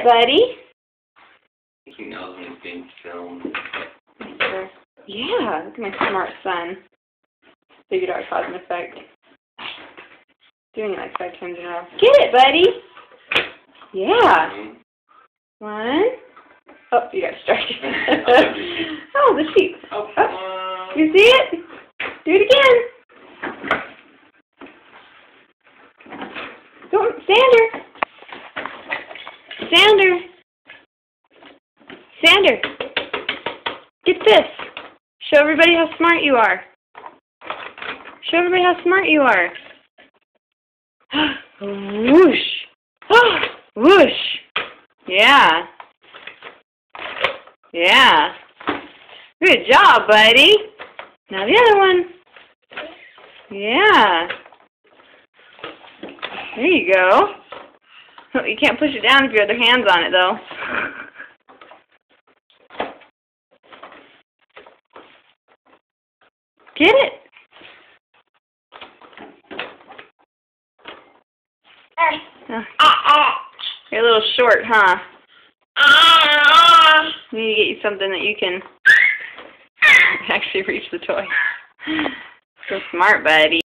buddy? He knows when he's being filmed. Yeah, look at my smart son. Figured out cause and effect. Doing it like 5 times in a row. Get it, buddy! Yeah. 1. Oh, you got distracted. Oh, the sheep. Oh, oh. You see it? Do it again. Go, Sander. Sander. Sander. Get this. Show everybody how smart you are. Show everybody how smart you are. Whoosh. Whoosh. Yeah. Yeah. Good job, buddy. Now the other one. Yeah. There you go. You can't push it down if your other hand's on it, though. Get it. You're a little short, huh? We need to get you something that you can actually reach the toy. So smart, buddy.